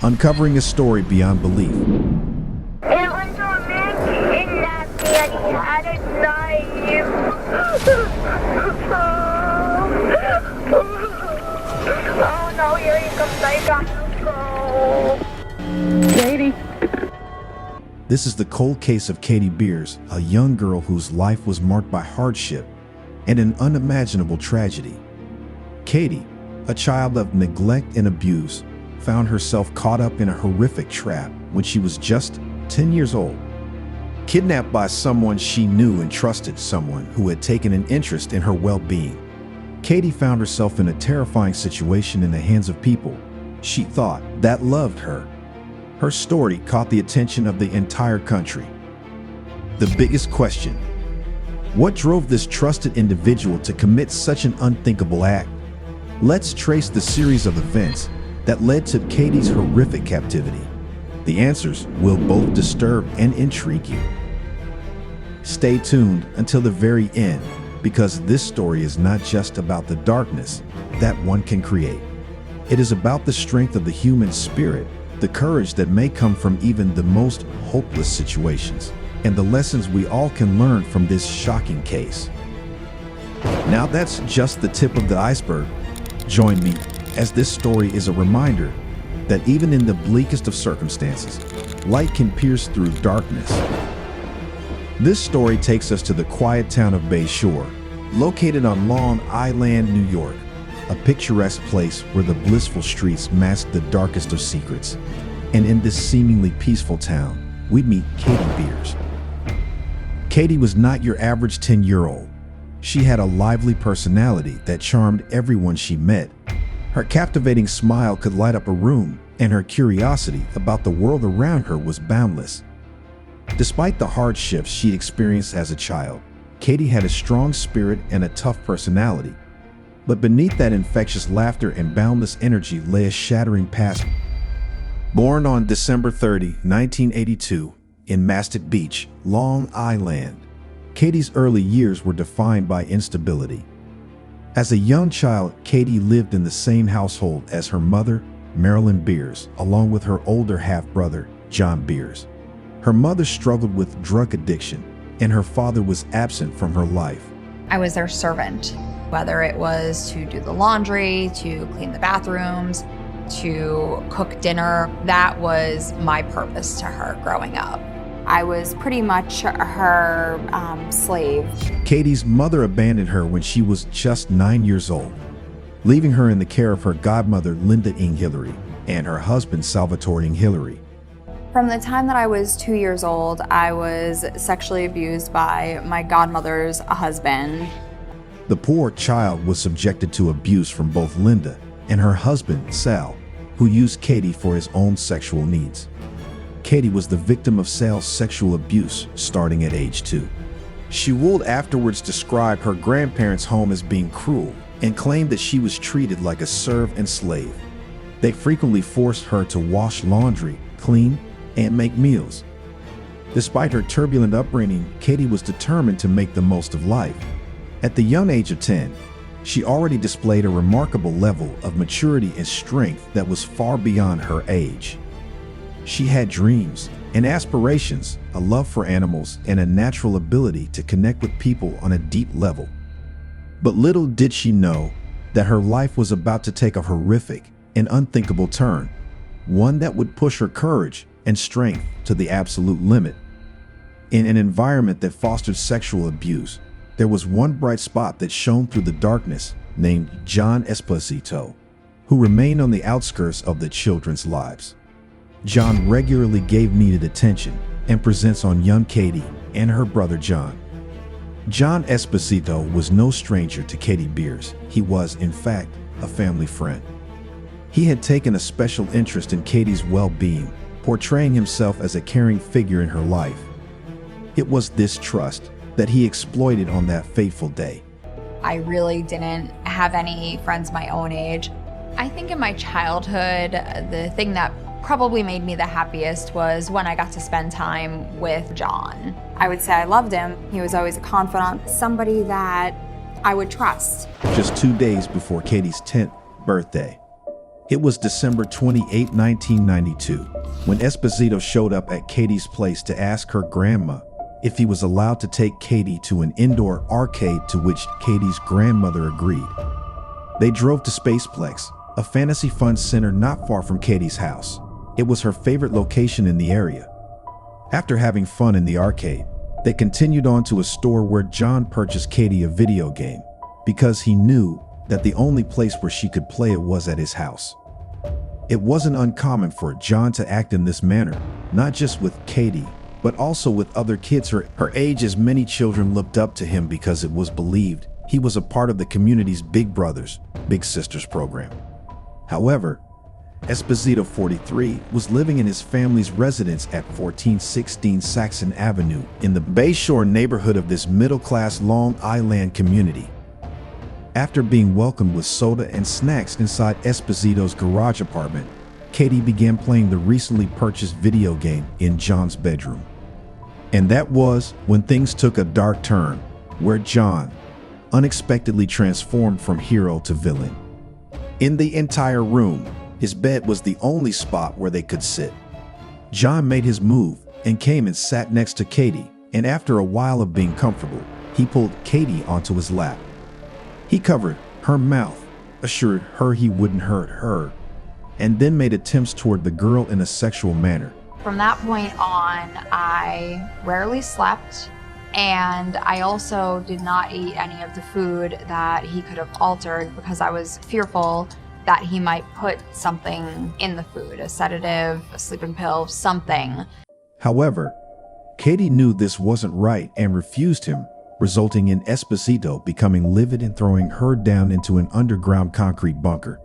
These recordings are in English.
uncovering a story beyond belief. It was a man in that bed. He had a knife. Oh no, here he comes. I got to go. Katie. This is the cold case of Katie Beers, a young girl whose life was marked by hardship and an unimaginable tragedy. Katie, a child of neglect and abuse, found herself caught up in a horrific trap when she was just 10 years old. Kidnapped by someone she knew and trusted, someone who had taken an interest in her well-being, Katie found herself in a terrifying situation in the hands of people she thought that loved her. Her story caught the attention of the entire country. The biggest question: what drove this trusted individual to commit such an unthinkable act? Let's trace the series of events that led to Katie's horrific captivity. The answers will both disturb and intrigue you. Stay tuned until the very end, because this story is not just about the darkness that one can create. It is about the strength of the human spirit, the courage that may come from even the most hopeless situations, and the lessons we all can learn from this shocking case. Now that's just the tip of the iceberg. Join me as this story is a reminder that even in the bleakest of circumstances, light can pierce through darkness. This story takes us to the quiet town of Bay Shore, located on Long Island, New York, a picturesque place where the blissful streets mask the darkest of secrets. And in this seemingly peaceful town, we meet Katie Beers. Katie was not your average 10-year-old. She had a lively personality that charmed everyone she met. Her captivating smile could light up a room, and her curiosity about the world around her was boundless. Despite the hardships she experienced as a child, Katie had a strong spirit and a tough personality. But beneath that infectious laughter and boundless energy lay a shattering past. Born on December 30, 1982, in Mastic Beach, Long Island, Katie's early years were defined by instability. As a young child, Katie lived in the same household as her mother, Marilyn Beers, along with her older half-brother, John Beers. Her mother struggled with drug addiction, and her father was absent from her life. I was their servant, whether it was to do the laundry, to clean the bathrooms, to cook dinner. That was my purpose to her growing up. I was pretty much her slave. Katie's mother abandoned her when she was just 9 years old, leaving her in the care of her godmother, Linda Ing Hillary, and her husband, Salvatore Ing Hillary. From the time that I was 2 years old, I was sexually abused by my godmother's husband. The poor child was subjected to abuse from both Linda and her husband, Sal, who used Katie for his own sexual needs. Katie was the victim of Sal's sexual abuse starting at age 2. She would afterwards describe her grandparents' home as being cruel and claimed that she was treated like a serf and slave. They frequently forced her to wash laundry, clean, and make meals. Despite her turbulent upbringing, Katie was determined to make the most of life. At the young age of 10, she already displayed a remarkable level of maturity and strength that was far beyond her age. She had dreams and aspirations, a love for animals, and a natural ability to connect with people on a deep level. But little did she know that her life was about to take a horrific and unthinkable turn, one that would push her courage and strength to the absolute limit. In an environment that fostered sexual abuse, there was one bright spot that shone through the darkness, named John Esposito, who remained on the outskirts of the children's lives. John regularly gave needed attention and presents on young Katie and her brother John. John Esposito was no stranger to Katie Beers. He was, in fact, a family friend. He had taken a special interest in Katie's well-being, portraying himself as a caring figure in her life. It was this trust that he exploited on that fateful day. I really didn't have any friends my own age. I think in my childhood, the thing that probably made me the happiest was when I got to spend time with John. I would say I loved him. He was always a confidant, somebody that I would trust. Just 2 days before Katie's 10th birthday, It was December 28, 1992, when Esposito showed up at Katie's place to ask her grandma if he was allowed to take Katie to an indoor arcade, to which Katie's grandmother agreed. They drove to Spaceplex, a fantasy fun center not far from Katie's house. It was her favorite location in the area. After having fun in the arcade, they continued on to a store where John purchased Katie a video game because he knew that the only place where she could play it was at his house. It wasn't uncommon for John to act in this manner, not just with Katie, but also with other kids her age, as many children looked up to him because it was believed he was a part of the community's Big Brothers, Big Sisters program. However, Esposito, 43, was living in his family's residence at 1416 Saxon Avenue in the Bayshore neighborhood of this middle-class Long Island community. After being welcomed with soda and snacks inside Esposito's garage apartment, Katie began playing the recently purchased video game in John's bedroom. And that was when things took a dark turn, where John unexpectedly transformed from hero to villain. In the entire room, his bed was the only spot where they could sit. John made his move and came and sat next to Katie, and after a while of being comfortable, he pulled Katie onto his lap. He covered her mouth, assured her he wouldn't hurt her, and then made attempts toward the girl in a sexual manner. From that point on, I rarely slept, and I also did not eat any of the food that he could have altered because I was fearful that he might put something in the food, a sedative, a sleeping pill, something. However, Katie knew this wasn't right and refused him, resulting in Esposito becoming livid and throwing her down into an underground concrete bunker.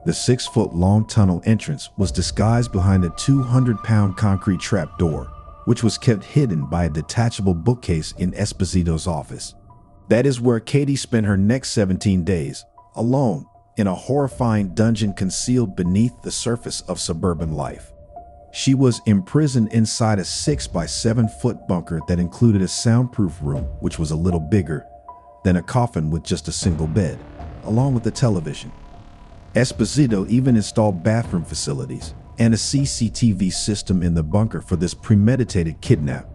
The 6-foot-long tunnel entrance was disguised behind a 200-pound concrete trap door, which was kept hidden by a detachable bookcase in Esposito's office. That is where Katie spent her next 17 days, alone, in a horrifying dungeon concealed beneath the surface of suburban life. She was imprisoned inside a 6-by-7-foot bunker that included a soundproof room, which was a little bigger than a coffin with just a single bed, along with a television. Esposito even installed bathroom facilities and a CCTV system in the bunker for this premeditated kidnap.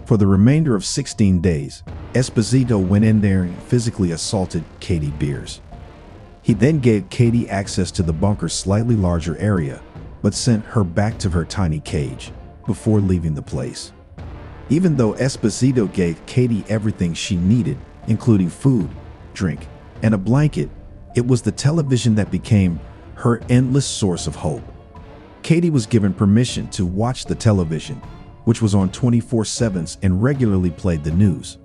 For the remainder of 16 days, Esposito went in there and physically assaulted Katie Beers. He then gave Katie access to the bunker's slightly larger area, but sent her back to her tiny cage before leaving the place. Even though Esposito gave Katie everything she needed, including food, drink, and a blanket, it was the television that became her endless source of hope. Katie was given permission to watch the television, which was on 24/7 and regularly played the news.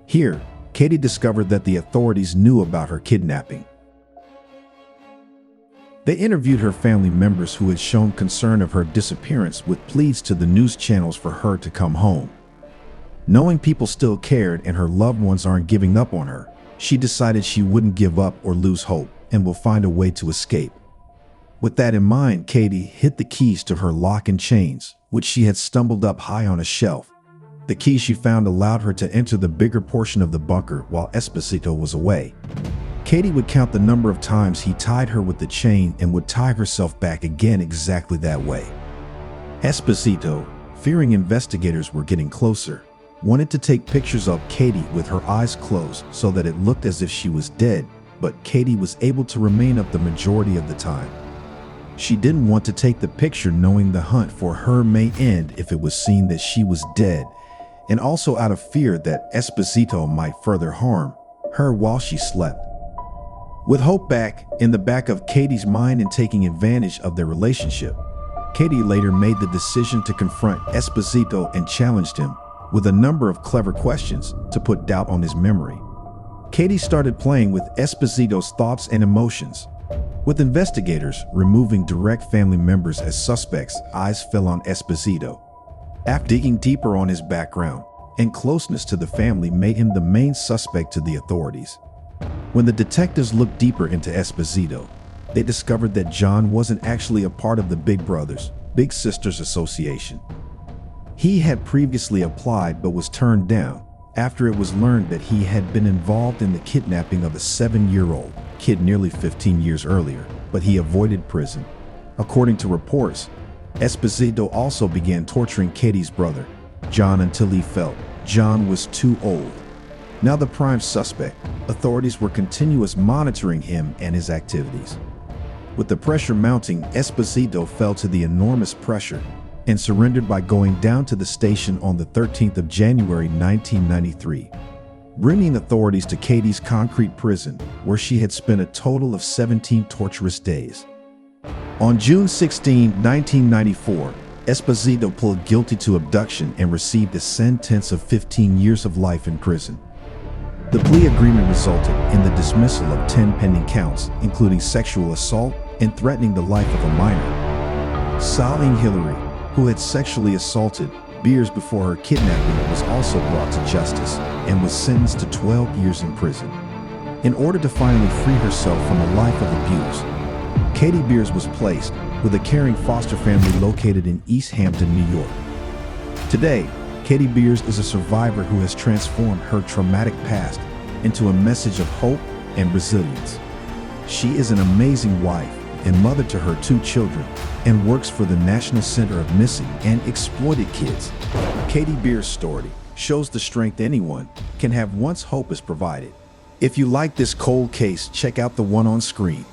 Here, Katie discovered that the authorities knew about her kidnapping. They interviewed her family members who had shown concern of her disappearance with pleas to the news channels for her to come home. Knowing people still cared and her loved ones aren't giving up on her, she decided she wouldn't give up or lose hope and will find a way to escape. With that in mind, Katie hid the keys to her lock and chains, which she had stumbled up high on a shelf. The key she found allowed her to enter the bigger portion of the bunker while Esposito was away. Katie would count the number of times he tied her with the chain and would tie herself back again exactly that way. Esposito, fearing investigators were getting closer, wanted to take pictures of Katie with her eyes closed so that it looked as if she was dead, but Katie was able to remain up the majority of the time. She didn't want to take the picture knowing the hunt for her may end if it was seen that she was dead, and also out of fear that Esposito might further harm her while she slept. With hope back in the back of Katie's mind and taking advantage of their relationship, Katie later made the decision to confront Esposito and challenged him with a number of clever questions to put doubt on his memory. Katie started playing with Esposito's thoughts and emotions. With investigators removing direct family members as suspects, eyes fell on Esposito. After digging deeper on his background and closeness to the family made him the main suspect to the authorities. When the detectives looked deeper into Esposito, they discovered that John wasn't actually a part of the Big Brothers, Big Sisters Association. He had previously applied but was turned down, after it was learned that he had been involved in the kidnapping of a 7-year-old kid nearly 15 years earlier, but he avoided prison. According to reports, Esposito also began torturing Katie's brother, John, until he felt John was too old. Now the prime suspect, authorities were continuously monitoring him and his activities. With the pressure mounting, Esposito fell to the enormous pressure and surrendered by going down to the station on the 13th of January 1993, bringing authorities to Katie's concrete prison, where she had spent a total of 17 torturous days. On June 16, 1994, Esposito pled guilty to abduction and received a sentence of 15 years of life in prison. The plea agreement resulted in the dismissal of 10 pending counts, including sexual assault and threatening the life of a minor. Saling Hillary, who had sexually assaulted Beers before her kidnapping, was also brought to justice and was sentenced to 12 years in prison. In order to finally free herself from a life of abuse, Katie Beers was placed with a caring foster family located in East Hampton, New York. Today, Katie Beers is a survivor who has transformed her traumatic past into a message of hope and resilience. She is an amazing wife and mother to her 2 children and works for the National Center of Missing and Exploited Kids. Katie Beers' story shows the strength anyone can have once hope is provided. If you like this cold case, check out the one on screen.